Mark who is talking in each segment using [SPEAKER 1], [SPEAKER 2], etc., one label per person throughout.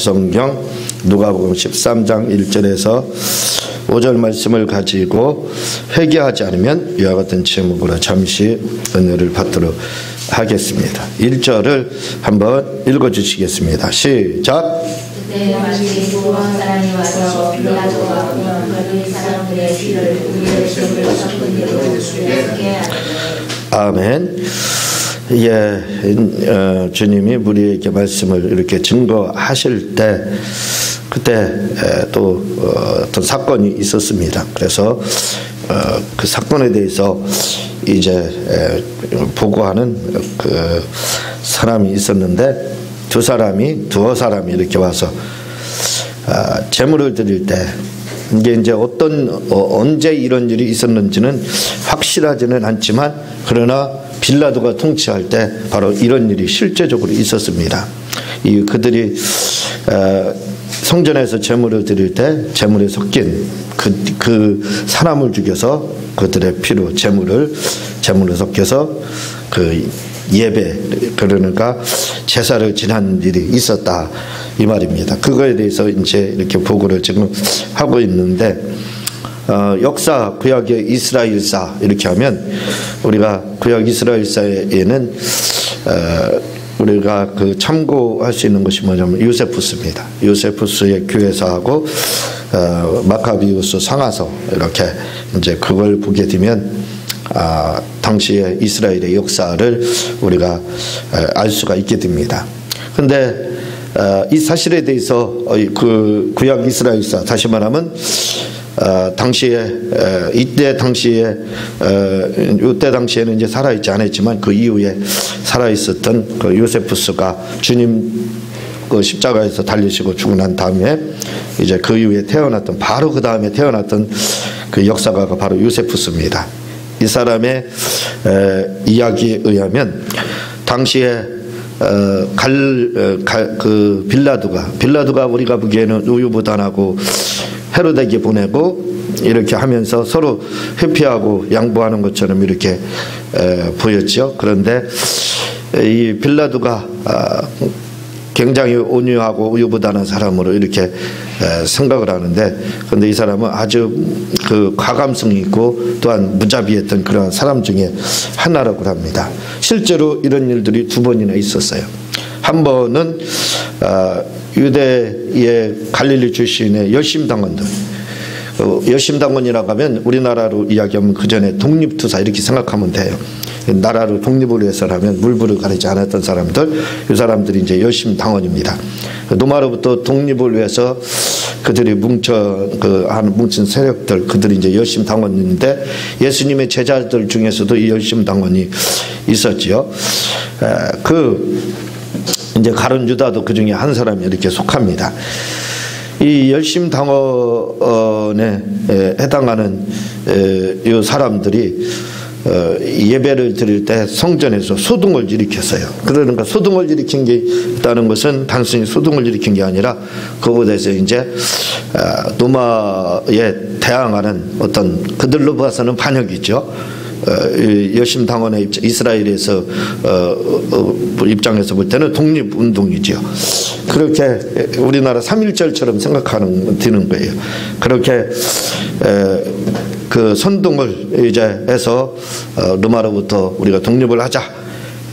[SPEAKER 1] 성경 누가복음 13장 1절에서 5절 말씀을 가지고 회개하지 않으면 이와 같은 제목으로 잠시 은혜를 받도록 하겠습니다. 1절을 한번 읽어주시겠습니다. 시작.
[SPEAKER 2] 그때 마치 두한 사람이 와서 빌라도와 그 사람들의 피를 우리의 죄를 섞은 대로 우리에게 하라.
[SPEAKER 1] 아멘. 예, 주님이 우리에게 말씀을 이렇게 증거하실 때 그때 또 어떤 사건이 있었습니다. 그래서 그 사건에 대해서 이제 보고하는 그 사람이 있었는데 두어 사람이 이렇게 와서 제물을 드릴 때 이게 이제 언제 이런 일이 있었는지는 확실하지는 않지만 그러나 빌라도가 통치할 때 바로 이런 일이 실제적으로 있었습니다. 그들이 성전에서 제물을 드릴 때 제물에 섞인 그 사람을 죽여서 그들의 피로 제물을 섞여서 그 예배 그러니까 제사를 지난 일이 있었다 이 말입니다. 그거에 대해서 이제 이렇게 보고를 지금 하고 있는데 역사 구약의 이스라엘사 이렇게 하면 우리가 구약 이스라엘사에는 우리가 그 참고할 수 있는 것이 뭐냐면 요세푸스입니다. 요세푸스의 교회사하고 마카비우스 상하서 이렇게 이제 그걸 보게 되면 당시의 이스라엘의 역사를 우리가 알 수가 있게 됩니다. 근데 이 사실에 대해서 그 구약 이스라엘사 다시 말하면 이때 당시에는 이제 살아있지 않았지만 그 이후에 살아있었던 그 요세푸스가 주님 그 십자가에서 달리시고 죽고 난 다음에 이제 그 이후에 바로 그 다음에 태어났던 그 역사가가 바로 요세푸스입니다. 이 사람의 이야기에 의하면 당시에 그 빌라도가 우리가 보기에는 우유부단하고 헤로데게 보내고 이렇게 하면서 서로 회피하고 양보하는 것처럼 이렇게 보였죠. 그런데 이 빌라도가 굉장히 온유하고 우유부단한 사람으로 이렇게 생각을 하는데 그런데 이 사람은 아주 그 과감성이 있고 또한 무자비했던 그런 사람 중에 하나라고 합니다. 실제로 이런 일들이 두 번이나 있었어요. 한 번은 유대의 갈릴리 출신의 열심당원들 열심당원이라고 하면 우리나라로 이야기하면 그 전에 독립투사 이렇게 생각하면 돼요. 나라를 독립을 위해서라면 물불을 가리지 않았던 사람들 이 사람들이 이제 열심당원입니다. 로마로부터 독립을 위해서 그들이 뭉친 세력들 그들이 이제 열심당원인데 예수님의 제자들 중에서도 이 열심당원이 있었지요. 이제 가룟 유다도 그 중에 한 사람이 이렇게 속합니다. 이 열심당원에 해당하는 이 사람들이 예배를 드릴 때 성전에서 소동을 일으켰어요. 그러니까 소동을 일으킨 게 있다는 것은 단순히 소동을 일으킨 게 아니라 그곳에서 이제 로마에 대항하는 어떤 그들로 봐서는 반역이죠. 열심당원의 이스라엘에서 입장에서 볼 때는 독립운동이죠. 그렇게 우리나라 3.1절처럼 생각하는 되는 거예요. 그렇게 그 선동을 이제 해서 로마로부터 우리가 독립을 하자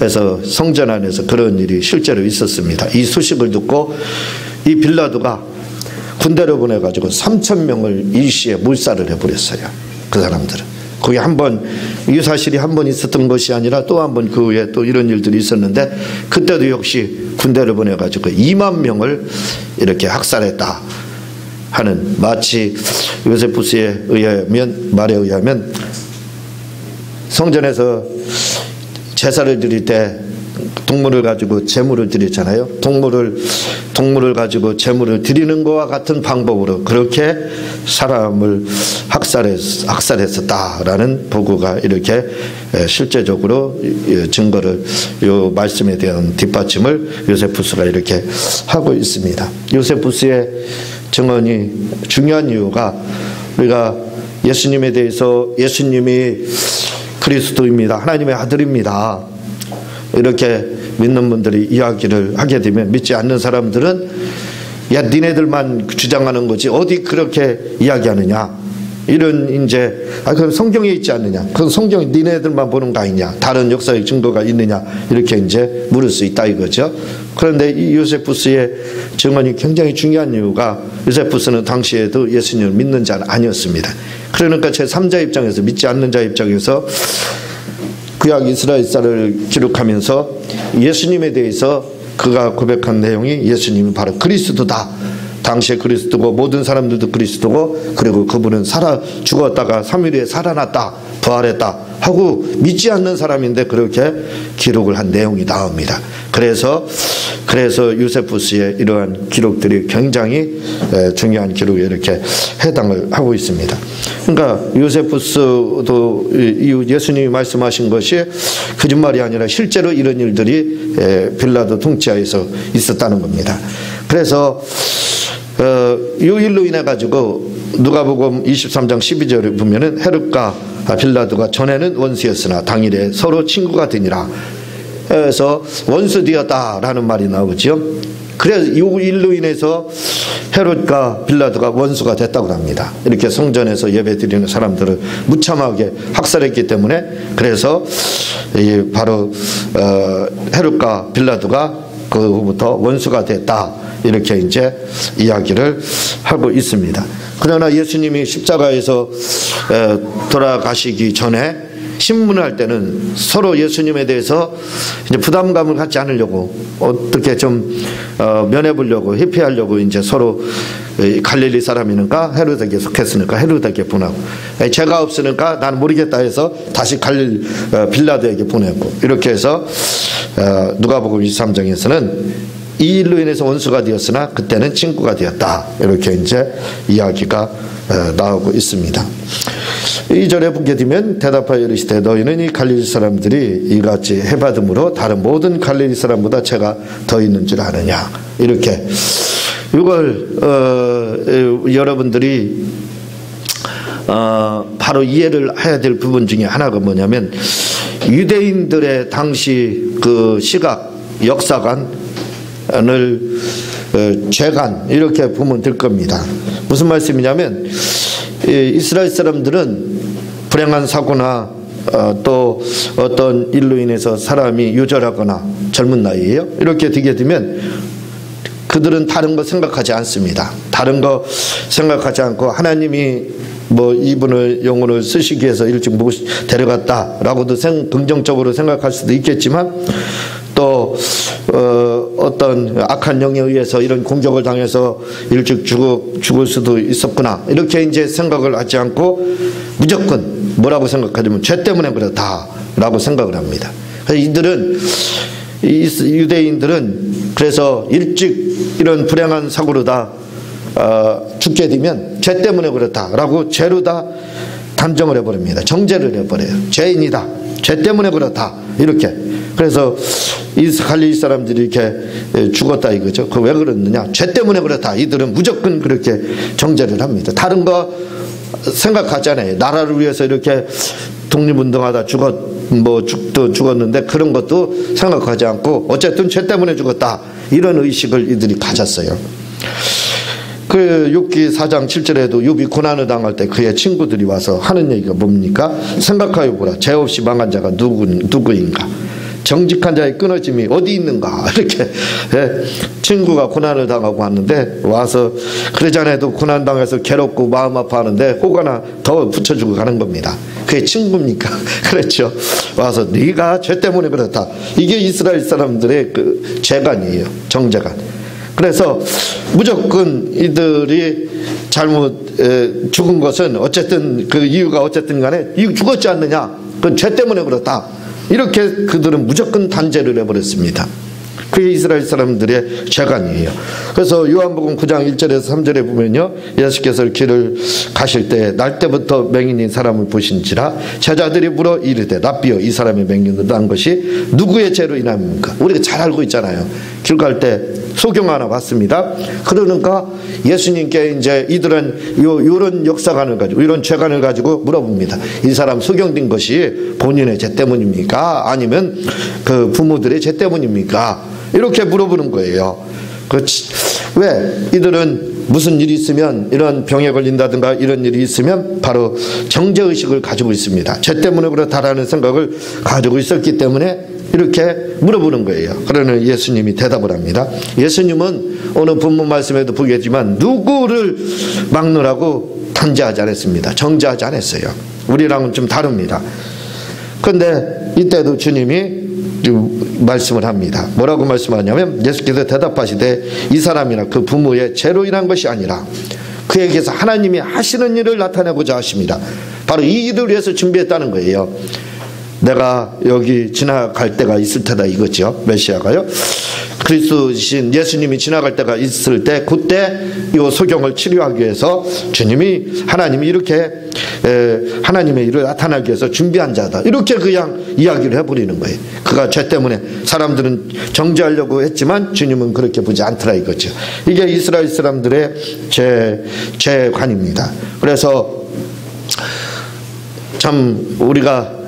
[SPEAKER 1] 해서 성전 안에서 그런 일이 실제로 있었습니다. 이 소식을 듣고 이 빌라도가 군대를 보내가지고 3,000명을 일시에 몰살을 해버렸어요. 그 사람들은. 거기 이 사실이 한 번 있었던 것이 아니라 또 한 번 그 후에 또 이런 일들이 있었는데 그때도 역시 군대를 보내가지고 2만 명을 이렇게 학살했다 하는 마치 요세푸스의 말에 의하면 성전에서 제사를 드릴 때 동물을 가지고 제물을 드렸잖아요. 동물을 가지고 제물을 드리는 것과 같은 방법으로 그렇게 사람을 학살했었다라는 보고가 이렇게 실제적으로 증거를 이 말씀에 대한 뒷받침을 요세푸스가 이렇게 하고 있습니다. 요세푸스의 증언이 중요한 이유가 우리가 예수님에 대해서 예수님이 그리스도입니다. 하나님의 아들입니다. 이렇게 믿는 분들이 이야기를 하게 되면 믿지 않는 사람들은 야, 니네들만 주장하는 거지 어디 그렇게 이야기하느냐, 이런 이제 그건 성경에 있지 않느냐, 그건 성경 니네들만 보는 거 아니냐, 다른 역사의 증거가 있느냐, 이렇게 이제 물을 수 있다 이거죠. 그런데 이 요세푸스의 증언이 굉장히 중요한 이유가, 요세푸스는 당시에도 예수님을 믿는 자는 아니었습니다. 그러니까 제3자 입장에서, 믿지 않는 자 입장에서 구약 이스라엘사를 기록하면서 예수님에 대해서 그가 고백한 내용이, 예수님은 바로 그리스도다, 당시에 그리스도고 모든 사람들도 그리스도고, 그리고 그분은 죽었다가 3일 후에 살아났다, 부활했다 하고 믿지 않는 사람인데 그렇게 기록을 한 내용이 나옵니다. 그래서 요세푸스의 이러한 기록들이 굉장히 중요한 기록에 이렇게 해당을 하고 있습니다. 그러니까 요세푸스도 예수님이 말씀하신 것이 거짓말이 아니라 실제로 이런 일들이 빌라도 통치하에서 있었다는 겁니다. 그래서 이 일로 인해 가지고 누가복음 23장 12절에 보면은 헤롯과 빌라도가 전에는 원수였으나 당일에 서로 친구가 되니라. 그래서 원수 되었다라는 말이 나오죠. 그래서 이 일로 인해서 헤롯과 빌라도가 원수가 됐다고 합니다. 이렇게 성전에서 예배드리는 사람들을 무참하게 학살했기 때문에, 그래서 바로 헤롯과 빌라도가 그 후부터 원수가 됐다, 이렇게 이제 이야기를 하고 있습니다. 그러나 예수님이 십자가에서 돌아가시기 전에 신문을 할 때는 서로 예수님에 대해서 이제 부담감을 갖지 않으려고, 어떻게 좀 면해 보려고, 회피하려고 이제 서로 갈릴리 사람이니까 헤롯에게 속했으니까 헤롯에게 보내고, 죄가 없으니까 나는 모르겠다 해서 다시 빌라도에게 보내고, 이렇게 해서 누가복음 23장에서는 이 일로 인해서 원수가 되었으나 그때는 친구가 되었다, 이렇게 이제 이야기가 나오고 있습니다. 2절에 보게 되면 대답하여 이르시되 너희는 이 갈릴리 사람들이 이같이 해받음으로 다른 모든 갈릴리 사람보다 죄가 더 있는 줄 아느냐, 이렇게 이걸 여러분들이 바로 이해를 해야 될 부분 중에 하나가 뭐냐면, 유대인들의 당시 그 시각, 역사관을 죄관, 이렇게 보면 될 겁니다. 무슨 말씀이냐면, 이스라엘 사람들은 불행한 사고나 또 어떤 일로 인해서 사람이 유절하거나 젊은 나이에요, 이렇게 되게 되면 그들은 다른 거 생각하지 않습니다. 다른 거 생각하지 않고 하나님이 뭐 이분을 영혼을 쓰시기 위해서 일찍 데려갔다라고도 긍정적으로 생각할 수도 있겠지만, 또 어떤 악한 영에 의해서 이런 공격을 당해서 일찍 죽을 수도 있었구나, 이렇게 이제 생각을 하지 않고 무조건 뭐라고 생각하냐면 죄 때문에 그렇다라고 생각을 합니다. 그래서 유대인들은 그래서 일찍 이런 불행한 사고로 다 죽게 되면 죄 때문에 그렇다라고 죄로 다 단정을 해버립니다. 정죄를 해버려요. 죄인이다, 죄 때문에 그렇다, 이렇게. 그래서 갈릴리 사람들이 이렇게 죽었다 이거죠. 그 왜 그랬느냐? 죄 때문에 그렇다. 이들은 무조건 그렇게 정죄를 합니다. 다른 거 생각하잖아요. 나라를 위해서 이렇게 독립운동하다 죽었는데 그런 것도 생각하지 않고 어쨌든 죄 때문에 죽었다, 이런 의식을 이들이 가졌어요. 그 욥기 4장 7절에도 욥이 고난을 당할 때 그의 친구들이 와서 하는 얘기가 뭡니까? 생각하여 보라, 죄 없이 망한 자가 누구인가? 정직한 자의 끊어짐이 어디 있는가? 이렇게 친구가 고난을 당하고 왔는데 와서 그러잖아도 고난당해서 괴롭고 마음 아파하는데 혹 하나 더 붙여주고 가는 겁니다. 그게 친구입니까? 그렇죠. 와서 네가 죄 때문에 그렇다. 이게 이스라엘 사람들의 그 죄관이에요. 정죄관. 그래서 무조건 이들이 잘못 죽은 것은 어쨌든 그 이유가 어쨌든 간에 죽었지 않느냐, 그건 죄 때문에 그렇다, 이렇게 그들은 무조건 단죄를 해버렸습니다. 그게 이스라엘 사람들의 죄관이에요. 그래서 요한복음 9장 1절에서 3절에 보면요, 예수께서 길을 가실 때 날 때부터 맹인인 사람을 보신지라 제자들이 물어 이르되 랍비여, 이 사람의 맹인을 난 것이 누구의 죄로 인함입니까? 우리가 잘 알고 있잖아요. 길 갈 때 소경 하나 봤습니다. 그러니까 예수님께 이제 이들은 이런 역사관을 가지고, 이런 죄관을 가지고 물어봅니다. 이 사람 소경된 것이 본인의 죄 때문입니까? 아니면 그 부모들의 죄 때문입니까? 이렇게 물어보는 거예요. 왜? 이들은 무슨 일이 있으면, 이런 병에 걸린다든가 이런 일이 있으면 바로 정죄의식을 가지고 있습니다. 죄 때문에 그렇다라는 생각을 가지고 있었기 때문에 이렇게 물어보는 거예요. 그러는 예수님이 대답을 합니다. 예수님은 오늘 본문 말씀에도 보겠지만 누구를 막느라고 단죄하지 않았습니다. 정죄하지 않았어요. 우리랑은 좀 다릅니다. 그런데 이때도 주님이 말씀을 합니다. 뭐라고 말씀하냐면 예수께서 대답하시되 이 사람이나 그 부모의 죄로 인한 것이 아니라 그에게서 하나님이 하시는 일을 나타내고자 하십니다. 바로 이 일을 위해서 준비했다는 거예요. 내가 여기 지나갈 때가 있을 테다 이거죠. 메시아가요. 그리스도이신 예수님이 지나갈 때가 있을 때 그때 이 소경을 치료하기 위해서 주님이 하나님이 이렇게 하나님의 일을 나타나기 위해서 준비한 자다. 이렇게 그냥 이야기를 해버리는 거예요. 그가 죄 때문에 사람들은 정죄하려고 했지만 주님은 그렇게 보지 않더라 이거죠. 이게 이스라엘 사람들의 죄관입니다. 그래서 참 우리가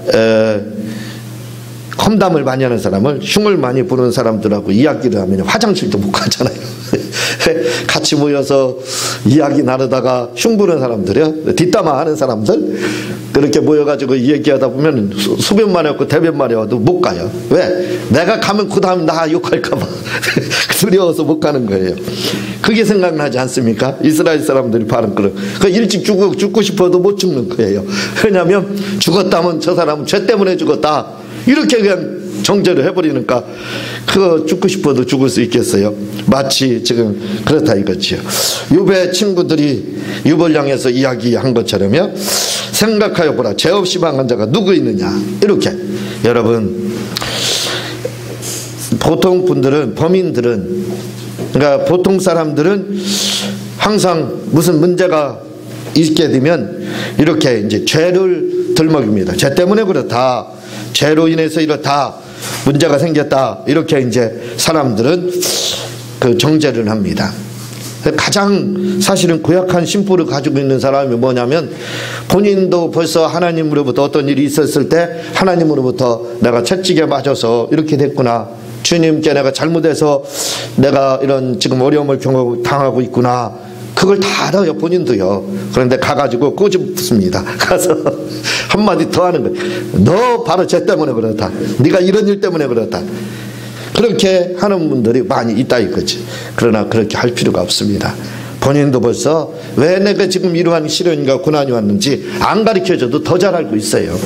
[SPEAKER 1] 험담을 많이 하는 사람을 흉을 많이 부르는 사람들하고 이야기를 하면 화장실도 못 가잖아요. 같이 모여서 이야기 나누다가 흉 부르는 사람들이요, 뒷담화 하는 사람들 그렇게 모여가지고 얘기하다 보면 소변만 해갖고 대변만 해와도 못 가요. 왜? 내가 가면 그 다음 나 욕할까봐 두려워서 못 가는 거예요. 그게 생각나지 않습니까? 이스라엘 사람들이 바른 그런 그 일찍 죽고 싶어도 못 죽는 거예요. 왜냐하면 죽었다면 저 사람은 죄 때문에 죽었다 이렇게 그냥 정죄를 해버리니까 그거 죽고 싶어도 죽을 수 있겠어요? 마치 지금 그렇다 이거지요. 욥의 친구들이 욥을 향해서 이야기한 것처럼요, 생각하여 보라 죄 없이 망한 자가 누구 있느냐 이렇게. 여러분 보통 분들은, 범인들은, 그러니까 보통 사람들은 항상 무슨 문제가 있게 되면 이렇게 이제 죄를 들먹입니다. 죄 때문에 그렇다, 죄로 인해서 이렇다, 문제가 생겼다, 이렇게 이제 사람들은 그 정죄를 합니다. 가장 사실은 고약한 심보를 가지고 있는 사람이 뭐냐면 본인도 벌써 하나님으로부터 어떤 일이 있었을 때 하나님으로부터 내가 채찍에 맞아서 이렇게 됐구나, 주님께 내가 잘못해서 내가 이런 지금 어려움을 당하고 있구나, 그걸 다 알아요. 본인도요. 그런데 가가지고 꼬집습니다. 가서 한마디 더 하는 거예요. 너 바로 죄 때문에 그렇다, 네가 이런 일 때문에 그렇다, 그렇게 하는 분들이 많이 있다 이거지. 그러나 그렇게 할 필요가 없습니다. 본인도 벌써 왜 내가 지금 이러한 시련과 고난이 왔는지 안 가르쳐줘도 더 잘 알고 있어요.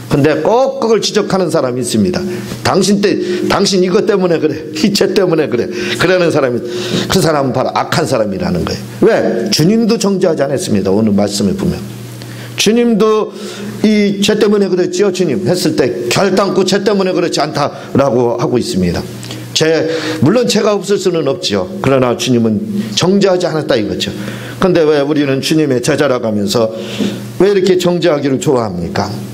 [SPEAKER 1] 근데 꼭 그걸 지적하는 사람이 있습니다. 당신 이것 때문에 그래, 이 죄 때문에 그래, 그러는 사람이, 그 사람은 바로 악한 사람이라는 거예요. 왜? 주님도 정죄하지 않았습니다. 오늘 말씀을 보면 주님도 이 죄 때문에 그랬지요, 주님 했을 때 결단코 죄 때문에 그렇지 않다라고 하고 있습니다. 물론 죄가 없을 수는 없지요. 그러나 주님은 정죄하지 않았다 이거죠. 그런데 왜 우리는 주님의 제자라고 하면서 왜 이렇게 정죄하기를 좋아합니까?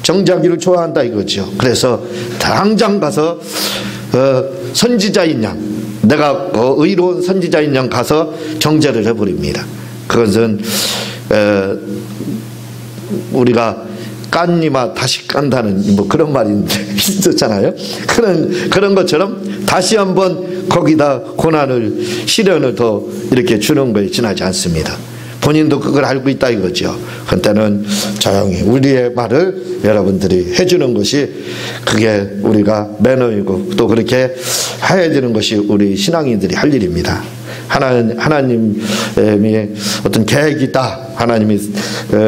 [SPEAKER 1] 정죄하기를 좋아한다 이거죠. 그래서 당장 가서 선지자인 양, 내가 의로운 선지자인 양 가서 정죄를 해버립니다. 그것은 우리가 깐니마 다시 깐다는 뭐 그런 말이 있었잖아요. 그런 것처럼 다시 한번 거기다 고난을, 시련을 더 이렇게 주는 거에 지나지 않습니다. 본인도 그걸 알고 있다 이거죠. 그때는 조용히 우리의 말을 여러분들이 해주는 것이 그게 우리가 매너이고 또 그렇게 해야 되는 것이 우리 신앙인들이 할 일입니다. 하나님이 어떤 계획이 있다, 하나님이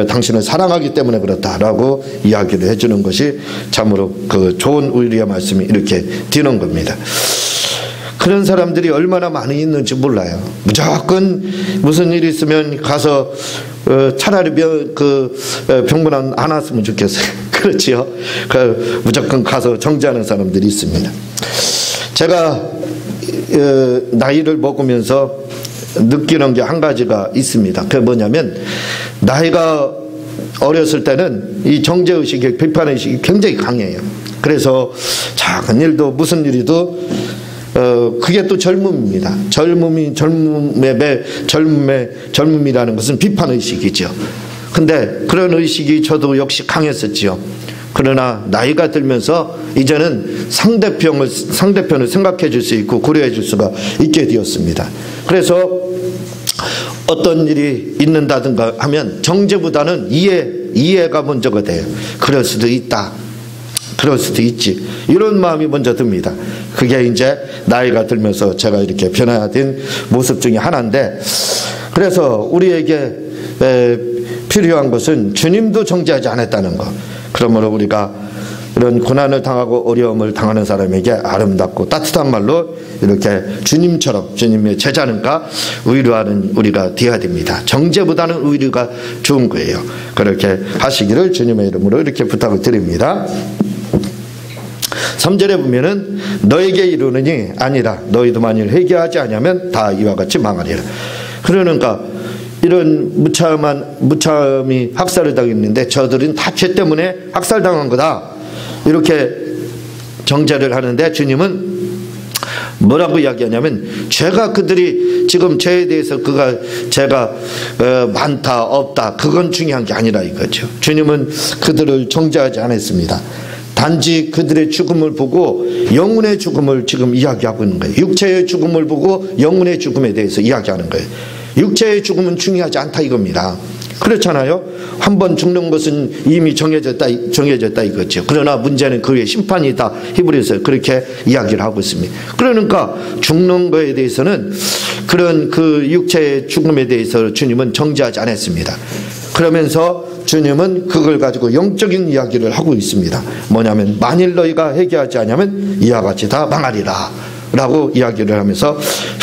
[SPEAKER 1] 당신을 사랑하기 때문에 그렇다라고 이야기를 해주는 것이 참으로 그 좋은 우리의 말씀이 이렇게 되는 겁니다. 그런 사람들이 얼마나 많이 있는지 몰라요. 무조건 무슨 일이 있으면 가서 차라리 병문안 안 왔으면 좋겠어요. 그렇지요. 무조건 가서 정죄하는 사람들이 있습니다. 제가 나이를 먹으면서 느끼는 게 한 가지가 있습니다. 그게 뭐냐면 나이가 어렸을 때는 이 정죄의식이, 비판의식이 굉장히 강해요. 그래서 작은 일도 무슨 일이도 그게 또 젊음입니다. 젊음이라는 것은 비판의식이죠. 근데 그런 의식이 저도 역시 강했었지요. 그러나 나이가 들면서 이제는 상대편을 생각해 줄 수 있고 고려해 줄 수가 있게 되었습니다. 그래서 어떤 일이 있는다든가 하면 정죄보다는 이해가 먼저가 돼요. 그럴 수도 있다. 그럴 수도 있지. 이런 마음이 먼저 듭니다. 그게 이제 나이가 들면서 제가 이렇게 변화된 모습 중에 하나인데, 그래서 우리에게 필요한 것은 주님도 정죄하지 않았다는 것. 그러므로 우리가 이런 고난을 당하고 어려움을 당하는 사람에게 아름답고 따뜻한 말로 이렇게 주님처럼, 주님의 제자는가 의류하는 우리가 되어야 됩니다. 정죄보다는 의류가 좋은 거예요. 그렇게 하시기를 주님의 이름으로 이렇게 부탁을 드립니다. 3절에 보면은 너에게 이르노니 아니라 너희도 만일 회개하지 아니하면 다 이와 같이 망하리라. 그러니까 이런 무참히 학살을 당했는데 저들은 다 죄 때문에 학살당한 거다, 이렇게 정죄를 하는데 주님은 뭐라고 이야기하냐면, 죄가 그들이 지금 죄에 대해서 죄가 많다 없다 그건 중요한 게 아니라 이거죠. 주님은 그들을 정죄하지 않았습니다. 단지 그들의 죽음을 보고 영혼의 죽음을 지금 이야기하고 있는 거예요. 육체의 죽음을 보고 영혼의 죽음에 대해서 이야기하는 거예요. 육체의 죽음은 중요하지 않다 이겁니다. 그렇잖아요. 한번 죽는 것은 이미 정해졌다 이거죠. 그러나 문제는 그 위에 심판이다. 히브리서에 그렇게 이야기를 하고 있습니다. 그러니까 죽는 거에 대해서는 그런 그 육체의 죽음에 대해서 주님은 정죄하지 않았습니다. 그러면서 주님은 그걸 가지고 영적인 이야기를 하고 있습니다. 뭐냐면 만일 너희가 회개하지 않으면 이와 같이 다 망하리라 라고 이야기를 하면서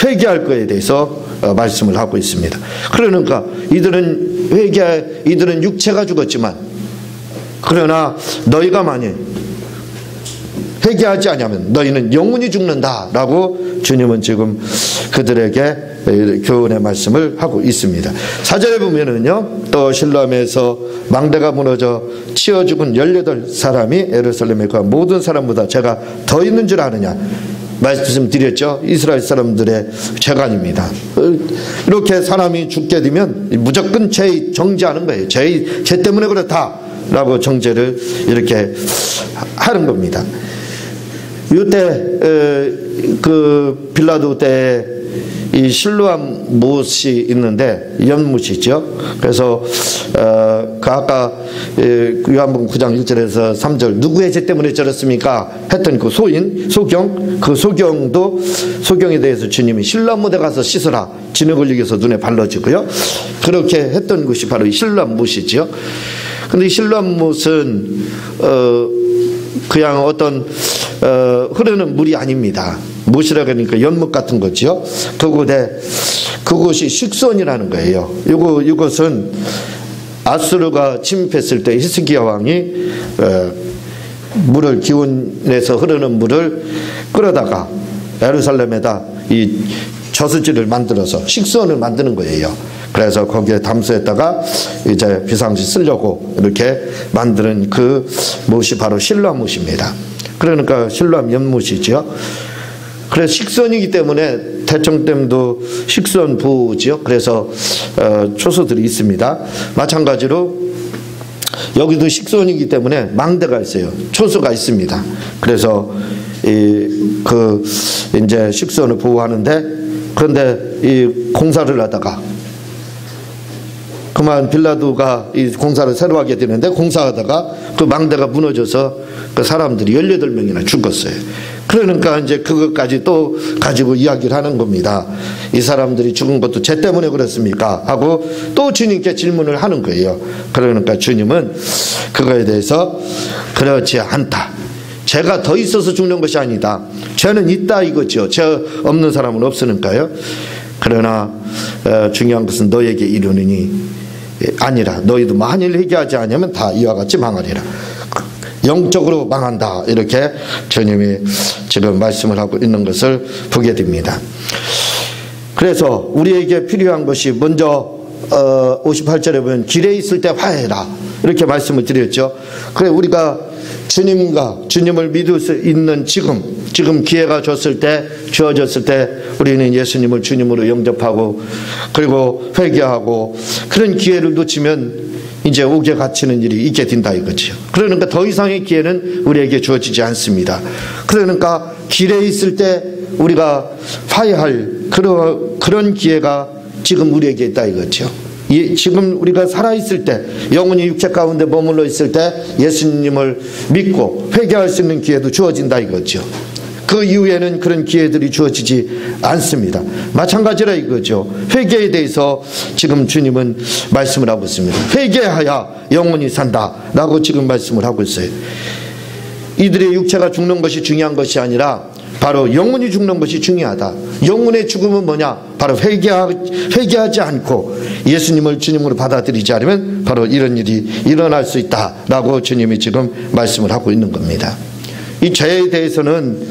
[SPEAKER 1] 회개할 거에 대해서 말씀을 하고 있습니다. 그러니까 이들은 육체가 죽었지만, 그러나 너희가 만일 회개하지 않으면 너희는 영원히 죽는다라고 주님은 지금 그들에게 교훈의 말씀을 하고 있습니다. 4절에 보면은요, 또 실로암에서 망대가 무너져 치어 죽은 18사람이 예루살렘에 거한 모든 사람보다 죄가 더 있는 줄 아느냐 말씀드렸죠. 이스라엘 사람들의 죄가 아닙니다. 이렇게 사람이 죽게 되면 무조건 죄 정죄하는 거예요. 죄 때문에 그렇다라고 정죄를 이렇게 하는 겁니다. 이때 그 빌라도 때 이 실로암 못이 있는데 연못이죠. 그래서 그 아까 요한복음 9장 1절에서 3절 누구의 죄 때문에 저렇습니까 했던 그 소경, 그 소경에 대해서 주님이 실로암 못에 가서 씻으라, 진흙을 이겨서 눈에 발라주고요. 그렇게 했던 것이 바로 이 실로암 못이죠. 근데 이 실로암 못은 그냥 어떤 흐르는 물이 아닙니다. 못이라고 하니까 연못 같은 거죠. 그곳이 식수원이라는 거예요. 이것은 아수르가 침입했을 때 히스기야 왕이 물을 기운에서 흐르는 물을 끌어다가 예루살렘에다 이 저수지를 만들어서 식수원을 만드는 거예요. 그래서 거기에 담수했다가 이제 비상시 쓰려고 이렇게 만드는 그 못이 바로 실로암 못입니다. 그러니까 실로암 연못이죠. 그래서 식수원이기 때문에 대청댐도 식수원 부지요. 그래서 초소들이 있습니다. 마찬가지로 여기도 식수원이기 때문에 망대가 있어요. 초소가 있습니다. 그래서 이제 식수원을 보호하는데, 그런데 이 공사를 하다가 그만 빌라도가 이 공사를 새로 하게 되는데, 공사하다가 그 망대가 무너져서 그 사람들이 18명이나 죽었어요. 그러니까 이제 그것까지 또 가지고 이야기를 하는 겁니다. 이 사람들이 죽은 것도 죄 때문에 그렇습니까? 하고 또 주님께 질문을 하는 거예요. 그러니까 주님은 그거에 대해서 그렇지 않다. 죄가 더 있어서 죽는 것이 아니다. 죄는 있다 이거죠. 죄 없는 사람은 없으니까요. 그러나 중요한 것은 너에게 이르느니 아니라 너희도 만일 회개하지 않으면 다 이와 같이 망하리라. 영적으로 망한다, 이렇게 주님이 지금 말씀을 하고 있는 것을 보게 됩니다. 그래서 우리에게 필요한 것이 먼저 58절에 보면 길에 있을 때 화해라, 이렇게 말씀을 드렸죠. 그래 우리가 주님을 믿을 수 있는 지금 기회가 주어졌을 때 우리는 예수님을 주님으로 영접하고 그리고 회개하고, 그런 기회를 놓치면 이제 옥에 갇히는 일이 있게 된다 이거죠. 그러니까 더 이상의 기회는 우리에게 주어지지 않습니다. 그러니까 길에 있을 때 우리가 화해할 그런 기회가 지금 우리에게 있다 이거죠. 지금 우리가 살아있을 때, 영혼이 육체 가운데 머물러 있을 때 예수님을 믿고 회개할 수 있는 기회도 주어진다 이거죠. 그 이후에는 그런 기회들이 주어지지 않습니다. 마찬가지라 이거죠. 회개에 대해서 지금 주님은 말씀을 하고 있습니다. 회개하야 영혼이 산다 라고 지금 말씀을 하고 있어요. 이들의 육체가 죽는 것이 중요한 것이 아니라 바로 영혼이 죽는 것이 중요하다. 영혼의 죽음은 뭐냐? 바로 회개하지 않고 예수님을 주님으로 받아들이지 않으면 바로 이런 일이 일어날 수 있다라고 주님이 지금 말씀을 하고 있는 겁니다. 이 죄에 대해서는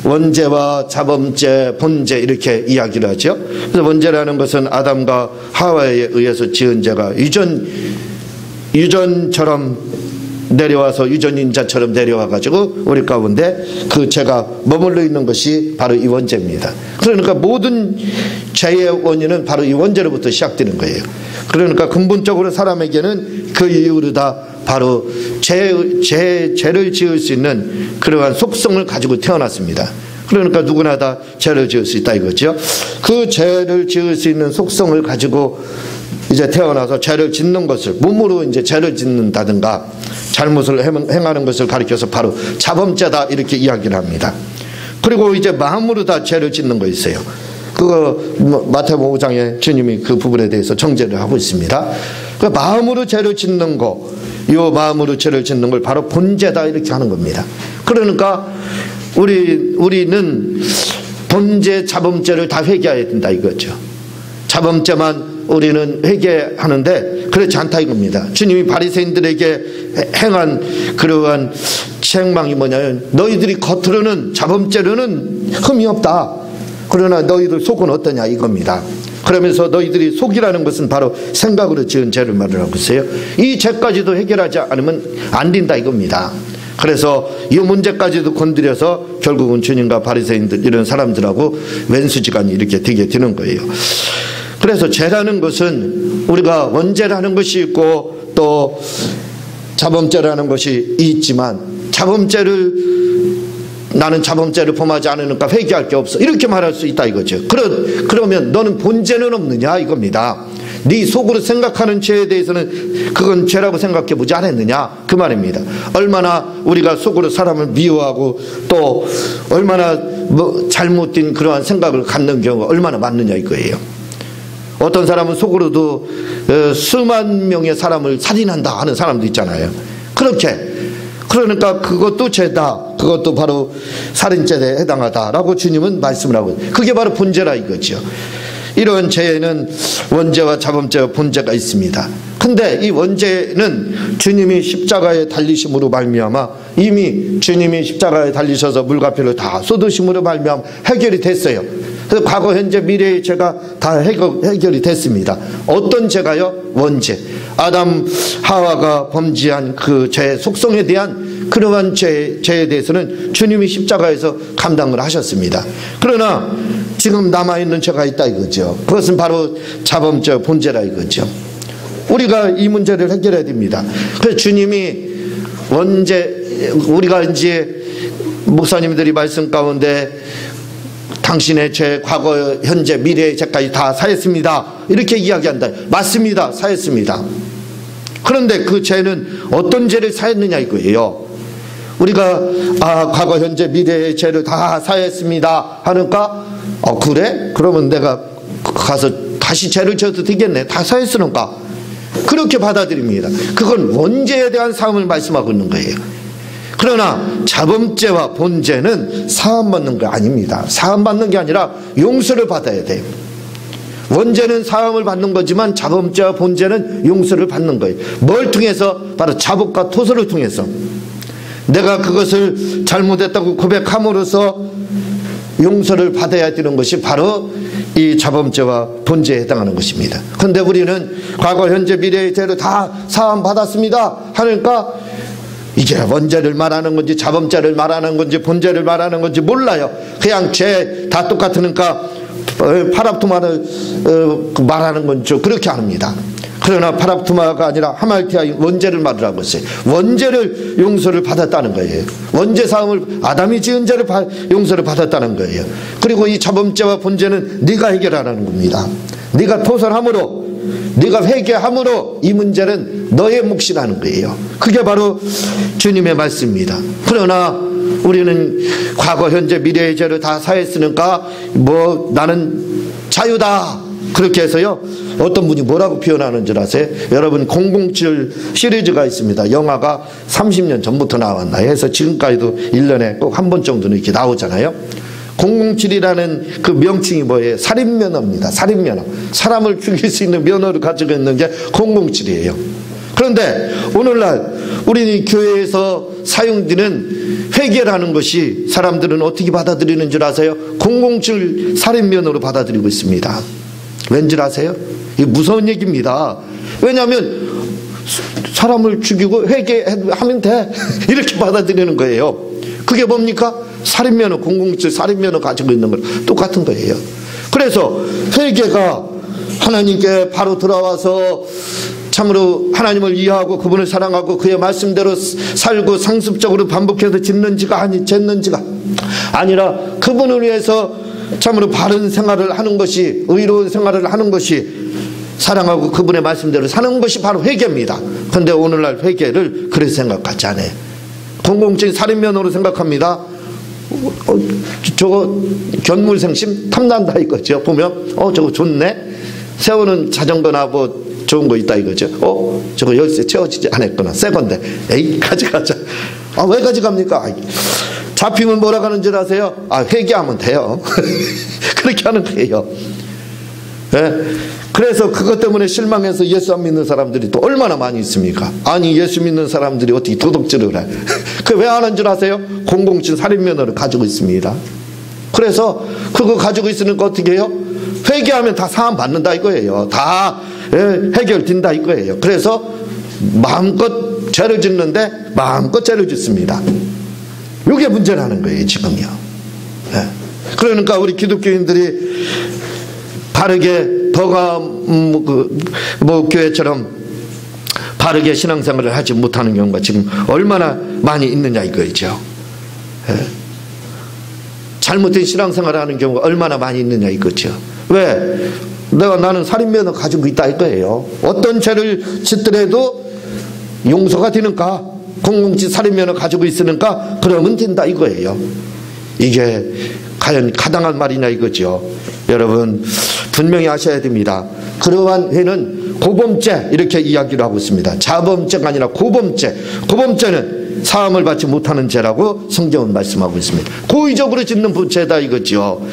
[SPEAKER 1] 원죄와 자범죄, 본죄 이렇게 이야기를 하죠. 그래서 원죄라는 것은 아담과 하와에 의해서 지은 죄가 유전처럼 내려와서 유전인자처럼 내려와 가지고 우리 가운데 그 죄가 머물러 있는 것이 바로 이 원죄입니다. 그러니까 모든 죄의 원인은 바로 이 원죄로부터 시작되는 거예요. 그러니까 근본적으로 사람에게는 그 이유로 다 바로 죄를 지을 수 있는 그러한 속성을 가지고 태어났습니다. 그러니까 누구나 다 죄를 지을 수 있다 이거죠. 그 죄를 지을 수 있는 속성을 가지고 이제 태어나서 죄를 짓는 것을 몸으로 이제 죄를 짓는다든가 잘못을 행하는 것을 가리켜서 바로 자범죄다 이렇게 이야기를 합니다. 그리고 이제 마음으로 다 죄를 짓는 거 있어요. 그거 마태복음 5장에 주님이 그 부분에 대해서 정죄를 하고 있습니다. 그 마음으로 죄를 짓는 거, 요 마음으로 죄를 짓는 걸 바로 본죄다 이렇게 하는 겁니다. 그러니까 우리는 본죄, 자범죄를 다 회개해야 된다 이거죠. 자범죄만 우리는 회개하는데 그렇지 않다 이겁니다. 주님이 바리새인들에게 행한 그러한 책망이 뭐냐면 너희들이 겉으로는 자범죄로는 흠이 없다. 그러나 너희들 속은 어떠냐 이겁니다. 그러면서 너희들이 속이라는 것은 바로 생각으로 지은 죄를 말을 하고 있어요. 이 죄까지도 해결하지 않으면 안 된다 이겁니다. 그래서 이 문제까지도 건드려서 결국은 주님과 바리새인들 이런 사람들하고 왼수지간이 이렇게 되게 되는 거예요. 그래서 죄라는 것은 우리가 원죄라는 것이 있고 또 자범죄라는 것이 있지만 나는 자범죄를 범하지 않으니까 회개할 게 없어 이렇게 말할 수 있다 이거죠. 그러면 너는 본죄는 없느냐 이겁니다. 네 속으로 생각하는 죄에 대해서는 그건 죄라고 생각해 보지 않았느냐 그 말입니다. 얼마나 우리가 속으로 사람을 미워하고 또 얼마나 잘못된 그러한 생각을 갖는 경우가 얼마나 많느냐 이거예요. 어떤 사람은 속으로도 수만 명의 사람을 살인한다 하는 사람도 있잖아요. 그러니까 그것도 죄다. 그것도 바로 살인죄에 해당하다라고 주님은 말씀을 하고 그게 바로 본죄라 이거죠. 이런 죄에는 원죄와 자범죄와 본죄가 있습니다. 근데 이 원죄는 주님이 십자가에 달리심으로 말미암아 이미 주님이 십자가에 달리셔서 물과 피를 다 쏟으심으로 말미암아 해결이 됐어요. 그래서 과거, 현재, 미래의 죄가 다 해결이 됐습니다. 어떤 죄가요? 원죄. 아담, 하와가 범죄한 그 죄의 속성에 대한 그러한 죄에 대해서는 주님이 십자가에서 감당을 하셨습니다. 그러나 지금 남아있는 죄가 있다 이거죠. 그것은 바로 자범죄, 본죄라 이거죠. 우리가 이 문제를 해결해야 됩니다. 그래서 주님이 우리가 이제 목사님들이 말씀 가운데 당신의 죄, 과거, 현재, 미래의 죄까지 다 사했습니다. 이렇게 이야기한다. 맞습니다. 사했습니다. 그런데 그 죄는 어떤 죄를 사했느냐 이거예요. 우리가 과거, 현재, 미래의 죄를 다 사했습니다 하니까 그래? 그러면 내가 가서 다시 죄를 지어도 되겠네. 다 사했으니까. 그렇게 받아들입니다. 그건 원죄에 대한 사함을 말씀하고 있는 거예요. 그러나 자범죄와 본죄는 사함받는 게 아닙니다. 사함받는 게 아니라 용서를 받아야 돼요. 원죄는 사함을 받는 거지만 자범죄와 본죄는 용서를 받는 거예요. 뭘 통해서? 바로 자복과 토설을 통해서 내가 그것을 잘못했다고 고백함으로써 용서를 받아야 되는 것이 바로 이 자범죄와 본죄에 해당하는 것입니다. 그런데 우리는 과거, 현재, 미래의 죄를 다 사함 받았습니다 하니까 이게 원죄를 말하는 건지 자범죄를 말하는 건지 본죄를 말하는 건지 몰라요. 그냥 죄 다 똑같으니까 파랍토마를 말하는 건지 그렇게 합니다. 그러나 파랍투마가 아니라 하말티아 원죄를 말하라고 했어요. 원죄를 용서를 받았다는 거예요. 원죄 사함을 아담이 지은 죄를 용서를 받았다는 거예요. 그리고 이 자범죄와 본죄는 네가 해결하라는 겁니다. 네가 토설함으로, 네가 회개함으로 이 문제는 너의 몫이라는 거예요. 그게 바로 주님의 말씀입니다. 그러나 우리는 과거, 현재, 미래의 죄를 다 사했으니까 뭐 나는 자유다, 그렇게 해서요, 어떤 분이 뭐라고 표현하는 줄 아세요? 여러분 007 시리즈가 있습니다. 영화가 30년 전부터 나왔나 해서 지금까지도 1년에 꼭 한 번 정도는 이렇게 나오잖아요. 007이라는 그 명칭이 뭐예요? 살인면허입니다. 살인면허. 사람을 죽일 수 있는 면허를 가지고 있는 게 007이에요. 그런데 오늘날 우리 교회에서 사용되는 회개라는 것이 사람들은 어떻게 받아들이는 줄 아세요? 007 살인면허로 받아들이고 있습니다. 왠지 아세요? 이게 무서운 얘기입니다. 왜냐하면 사람을 죽이고 회개하면 돼, 이렇게 받아들이는 거예요. 그게 뭡니까? 살인면허, 007 살인면허 가지고 있는 거 똑같은 거예요. 그래서 회개가 하나님께 바로 돌아와서 참으로 하나님을 이해하고 그분을 사랑하고 그의 말씀대로 살고 상습적으로 반복해서 짓는지가 쟀는지가 아니라 그분을 위해서 참으로 바른 생활을 하는 것이, 의로운 생활을 하는 것이, 사랑하고 그분의 말씀대로 사는 것이 바로 회개입니다. 그런데 오늘날 회개를 그렇게 생각하지 않아요. 007 살인면허로 생각합니다. 저거 견물생심 탐난다 이거죠. 보면 저거 좋네, 세우는 자전거나 뭐 좋은 거 있다 이거죠. 저거 열쇠 채워지지 않았구나, 새 건데 에이 가져가자. 왜 가져갑니까? 잡히면 뭐라 하는 줄 아세요? 회개하면 돼요. 그렇게 하는 거예요. 네? 그래서 그것 때문에 실망해서 예수 안 믿는 사람들이 또 얼마나 많이 있습니까? 아니 예수 믿는 사람들이 어떻게 도둑질을 해? 그 왜 하는 줄 아세요? 007 살인면허를 가지고 있습니다. 그래서 그거 가지고 있으니까 어떻게 해요? 회개하면 다 사함 받는다 이거예요. 다 해결된다 이거예요. 그래서 마음껏 죄를 짓는데 마음껏 죄를 짓습니다. 이게 문제라는 거예요 지금요. 그러니까 우리 기독교인들이 바르게 더가 교회처럼 바르게 신앙생활을 하지 못하는 경우가 지금 얼마나 많이 있느냐 이거죠. 잘못된 신앙생활을 하는 경우가 얼마나 많이 있느냐 이거죠. 왜? 나는 살인면허 가지고 있다 이거예요. 어떤 죄를 짓더라도 용서가 되는가? 007 살인면허 가지고 있으니까 그러면 된다 이거예요. 이게 과연 가당한 말이냐 이거죠. 여러분 분명히 아셔야 됩니다. 그러한 회는 고범죄 이렇게 이야기를 하고 있습니다. 자범죄가 아니라 고범죄. 고범죄는 사함을 받지 못하는 죄라고 성경은 말씀하고 있습니다. 고의적으로 짓는 죄다 이거죠.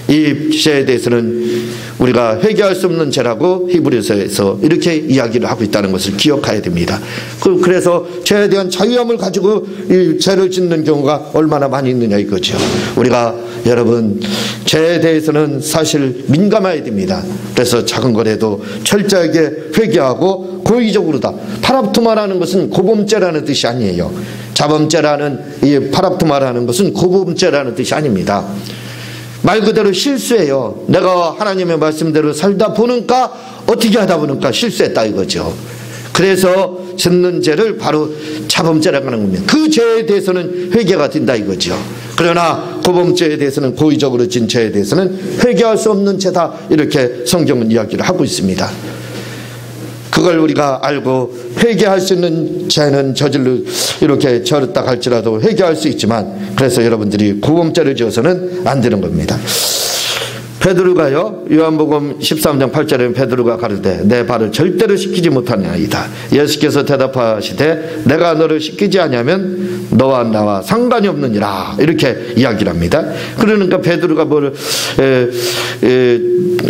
[SPEAKER 1] 이 죄에 대해서는 우리가 회개할 수 없는 죄라고 히브리서에서 이렇게 이야기를 하고 있다는 것을 기억해야 됩니다. 그래서 죄에 대한 자유함을 가지고 이 죄를 짓는 경우가 얼마나 많이 있느냐 이거죠. 우리가 여러분 죄에 대해서는 사실 민감해야 됩니다. 그래서 작은 거라도 철저하게 회개하고 고의적으로다. 파랍투마라는 것은 고범죄라는 뜻이 아니에요. 자범죄라는 이 파랍투마라는 것은 고범죄라는 뜻이 아닙니다. 말 그대로 실수예요. 내가 하나님의 말씀대로 살다 보니까 어떻게 하다 보니까 실수했다 이거죠. 그래서 짓는 죄를 바로 자범죄라고 하는 겁니다. 그 죄에 대해서는 회개가 된다 이거죠. 그러나 고범죄에 대해서는, 고의적으로 진 죄에 대해서는 회개할 수 없는 죄다 이렇게 성경은 이야기를 하고 있습니다. 그걸 우리가 알고 회개할 수 있는 죄는 저질러 이렇게 저렸다 할지라도 회개할 수 있지만, 그래서 여러분들이 고범죄를 지어서는 안 되는 겁니다. 베드로가요, 요한복음 13장 8절에 베드로가 가르되 내 발을 절대로 씻기지 못하나이다. 예수께서 대답하시되 내가 너를 씻기지 아니하면 너와 나와 상관이 없느니라 이렇게 이야기를 합니다. 그러니까 베드로가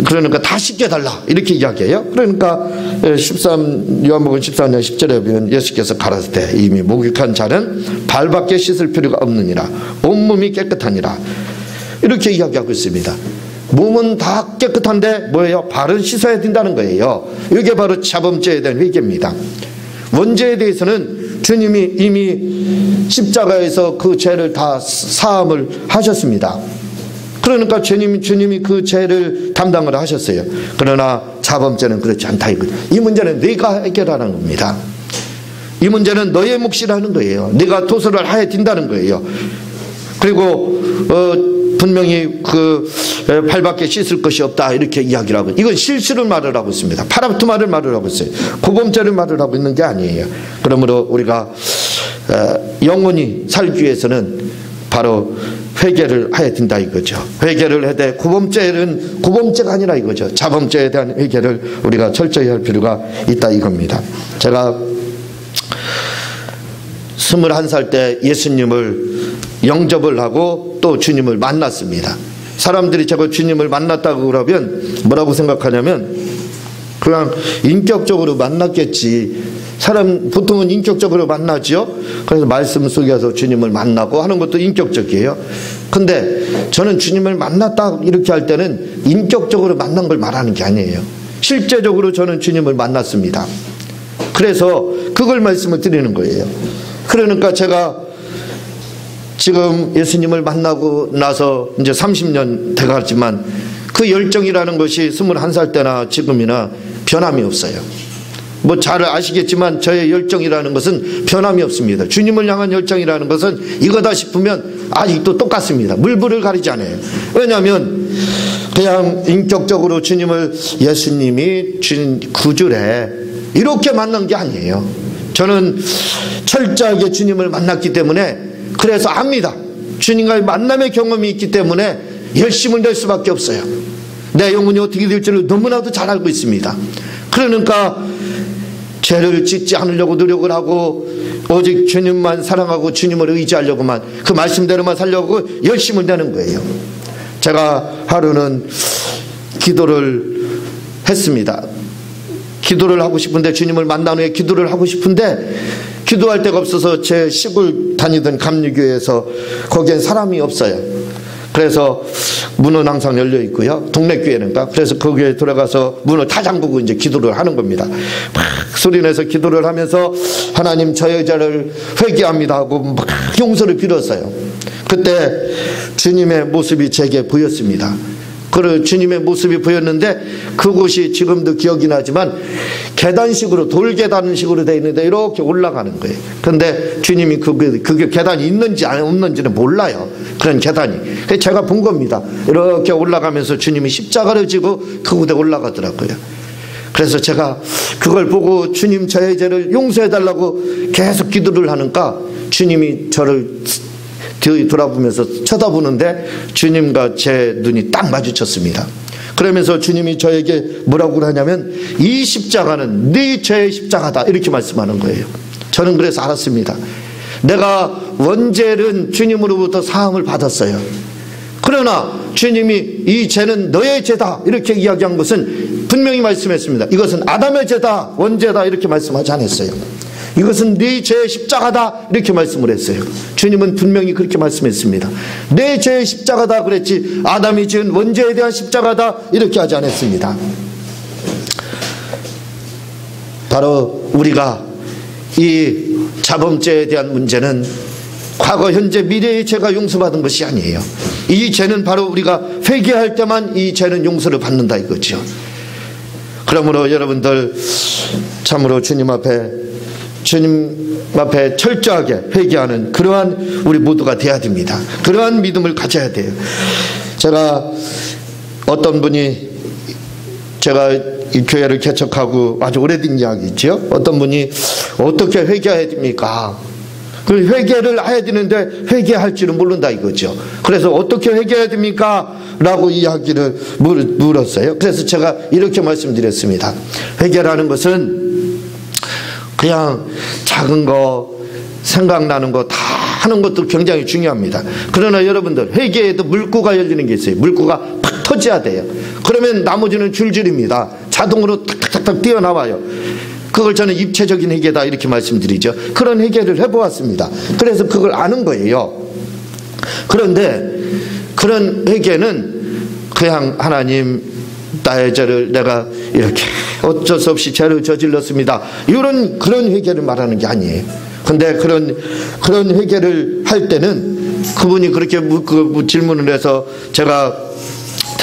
[SPEAKER 1] 그러니까 다 씻겨달라 이렇게 이야기해요. 그러니까 요한복음 13장 10절에 보면 예수께서 가라사대 이미 목욕한 자는 발밖에 씻을 필요가 없느니라 온몸이 깨끗하니라 이렇게 이야기하고 있습니다. 몸은 다 깨끗한데 뭐예요? 발은 씻어야 된다는 거예요. 이게 바로 자범죄에 대한 회개입니다. 원죄에 대해서는 주님이 이미 십자가에서 그 죄를 다 사함을 하셨습니다. 그러니까 주님이 그 죄를 담당을 하셨어요. 그러나 자범죄는 그렇지 않다 이거죠. 이 문제는 네가 해결하는 겁니다. 이 문제는 너의 몫이라는 거예요. 네가 도서를 하에 딘다는 거예요. 그리고 분명히 발밖에 씻을 것이 없다 이렇게 이야기를 하고, 이건 실수를 말을 하고 있습니다. 파라투마를 말을 하고 있어요. 고범죄를 말을 하고 있는 게 아니에요. 그러므로 우리가 영원히 살기 위해서는 바로 회개를 해야 된다 이거죠. 회개를 해야 돼. 고범죄는 고범죄가 아니라 이거죠. 자범죄에 대한 회개를 우리가 철저히 할 필요가 있다 이겁니다. 제가 21살 때 예수님을 영접을 하고 또 주님을 만났습니다. 사람들이 제가 주님을 만났다고 그러면 뭐라고 생각하냐면 그냥 인격적으로 만났겠지. 사람 보통은 인격적으로 만나죠. 그래서 말씀 속에서 주님을 만나고 하는 것도 인격적이에요. 근데 저는 주님을 만났다 이렇게 할 때는 인격적으로 만난 걸 말하는 게 아니에요. 실제적으로 저는 주님을 만났습니다. 그래서 그걸 말씀을 드리는 거예요. 그러니까 제가 지금 예수님을 만나고 나서 이제 30년 돼가지만 그 열정이라는 것이 21살 때나 지금이나 변함이 없어요. 뭐 잘 아시겠지만 저의 열정이라는 것은 변함이 없습니다. 주님을 향한 열정이라는 것은 이거다 싶으면 아직도 똑같습니다. 물불을 가리지 않아요. 왜냐하면 그냥 인격적으로 주님을 예수님이 준 구주래 이렇게 만난 게 아니에요. 저는 철저하게 주님을 만났기 때문에 그래서 압니다. 주님과의 만남의 경험이 있기 때문에 열심을 낼 수밖에 없어요. 내 영혼이 어떻게 될지를 너무나도 잘 알고 있습니다. 그러니까 죄를 짓지 않으려고 노력을 하고 오직 주님만 사랑하고 주님을 의지하려고만 그 말씀대로만 살려고 열심을 내는 거예요. 제가 하루는 기도를 했습니다. 기도를 하고 싶은데 주님을 만난 후에 기도를 하고 싶은데 기도할 데가 없어서 제 시골 다니던 감리교회에서 거기엔 사람이 없어요. 그래서 문은 항상 열려 있고요. 동네 교회는가. 그래서 거기에 들어가서 문을 다 잠그고 이제 기도를 하는 겁니다. 막 소리내서 기도를 하면서 하나님 저의 죄를 회개합니다 하고 막 용서를 빌었어요. 그때 주님의 모습이 제게 보였습니다. 그 주님의 모습이 보였는데 그곳이 지금도 기억이 나지만 계단식으로 돌계단식으로 되어 있는데 이렇게 올라가는 거예요. 그런데 주님이 그게 계단이 있는지 없는지는 몰라요. 그런 계단이. 그래서 제가 본 겁니다. 이렇게 올라가면서 주님이 십자가를 지고 그곳에 올라가더라고요. 그래서 제가 그걸 보고 주님 저의 죄를 용서해달라고 계속 기도를 하니까 주님이 저를 돌아보면서 쳐다보는데 주님과 제 눈이 딱 마주쳤습니다. 그러면서 주님이 저에게 뭐라고 하냐면 이 십자가는 네 죄의 십자가다 이렇게 말씀하는 거예요. 저는 그래서 알았습니다. 내가 원죄는 주님으로부터 사함을 받았어요. 그러나 주님이 이 죄는 너의 죄다 이렇게 이야기한 것은 분명히 말씀했습니다. 이것은 아담의 죄다 원죄다 이렇게 말씀하지 않았어요. 이것은 네 죄의 십자가다 이렇게 말씀을 했어요. 주님은 분명히 그렇게 말씀했습니다. 내 죄의 십자가다 그랬지 아담이 지은 원죄에 대한 십자가다 이렇게 하지 않았습니다. 바로 우리가 이 자범죄에 대한 문제는 과거 현재 미래의 죄가 용서받은 것이 아니에요. 이 죄는 바로 우리가 회개할 때만 이 죄는 용서를 받는다 이거죠. 그러므로 여러분들 참으로 주님 앞에 철저하게 회개하는 그러한 우리 모두가 돼야 됩니다. 그러한 믿음을 가져야 돼요. 제가 어떤 분이 제가 이 교회를 개척하고 아주 오래된 이야기 있죠. 어떤 분이 어떻게 회개해야 됩니까? 그 회개를 해야 되는데 회개할 줄은 모른다 이거죠. 그래서 어떻게 회개해야 됩니까? 라고 이야기를 물었어요. 그래서 제가 이렇게 말씀드렸습니다. 회개라는 것은 그냥 작은 거 생각나는 거 다 하는 것도 굉장히 중요합니다. 그러나 여러분들 회개에도 물구가 열리는 게 있어요. 물구가 팍 터져야 돼요. 그러면 나머지는 줄줄입니다. 자동으로 탁탁탁 뛰어나와요. 그걸 저는 입체적인 회개다 이렇게 말씀드리죠. 그런 회개를 해보았습니다. 그래서 그걸 아는 거예요. 그런데 그런 회개는 그냥 하나님 나의 죄를 내가 이렇게 어쩔 수 없이 죄를 저질렀습니다. 그런 회개를 말하는 게 아니에요. 근데 그런 회개를 할 때는 그분이 그렇게 질문을 해서 제가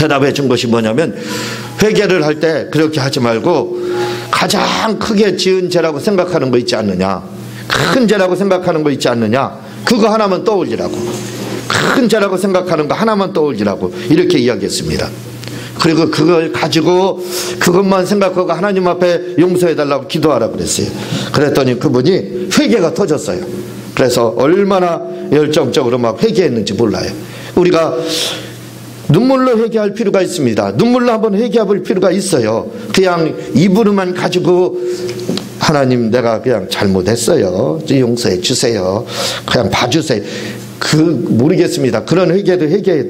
[SPEAKER 1] 대답해 준 것이 뭐냐면, 회개를 할 때 그렇게 하지 말고 가장 크게 지은 죄라고 생각하는 거 있지 않느냐, 큰 죄라고 생각하는 거 있지 않느냐, 그거 하나만 떠올리라고, 큰 죄라고 생각하는 거 하나만 떠올리라고 이렇게 이야기했습니다. 그리고 그걸 가지고 그것만 생각하고 하나님 앞에 용서해달라고 기도하라고 그랬어요. 그랬더니 그분이 회개가 터졌어요. 그래서 얼마나 열정적으로 막 회개했는지 몰라요. 우리가 눈물로 회개할 필요가 있습니다. 눈물로 한번 회개해 볼 필요가 있어요. 그냥 입으로만 가지고 하나님 내가 그냥 잘못했어요, 용서해 주세요, 그냥 봐주세요, 모르겠습니다. 그런 회개도 회개에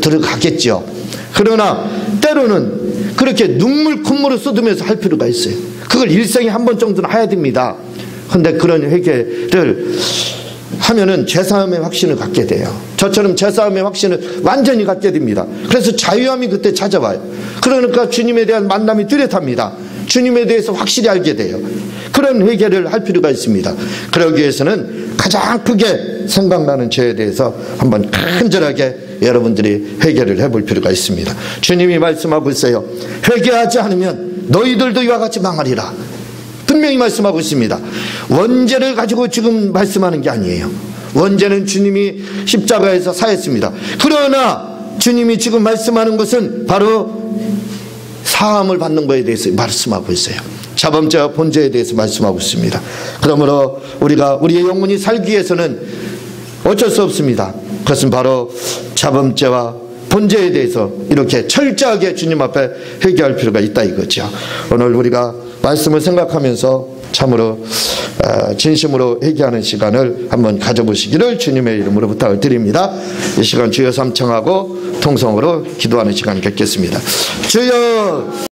[SPEAKER 1] 들어가겠죠. 그러나 때로는 그렇게 눈물 콧물을 쏟으면서 할 필요가 있어요. 그걸 일생에 한 번 정도는 해야 됩니다. 그런데 그런 회개를 하면은 죄사함의 확신을 갖게 돼요. 저처럼 죄사함의 확신을 완전히 갖게 됩니다. 그래서 자유함이 그때 찾아와요. 그러니까 주님에 대한 만남이 뚜렷합니다. 주님에 대해서 확실히 알게 돼요. 그런 회개를 할 필요가 있습니다. 그러기 위해서는 가장 크게 생각나는 죄에 대해서 한번 간절하게 여러분들이 회개를 해볼 필요가 있습니다. 주님이 말씀하고 있어요. 회개하지 않으면 너희들도 이와 같이 망하리라. 분명히 말씀하고 있습니다. 원죄를 가지고 지금 말씀하는 게 아니에요. 원죄는 주님이 십자가에서 사했습니다. 그러나 주님이 지금 말씀하는 것은 바로 사함을 받는 것에 대해서 말씀하고 있어요. 자범죄와 본죄에 대해서 말씀하고 있습니다. 그러므로 우리가 우리의 영혼이 살기 위해서는 어쩔 수 없습니다. 그것은 바로 자범죄와 본죄에 대해서 이렇게 철저하게 주님 앞에 회개할 필요가 있다 이거죠. 오늘 우리가 말씀을 생각하면서 참으로 진심으로 회개하는 시간을 한번 가져보시기를 주님의 이름으로 부탁을 드립니다. 이 시간 주여 삼청하고 통성으로 기도하는 시간 갖겠습니다. 주여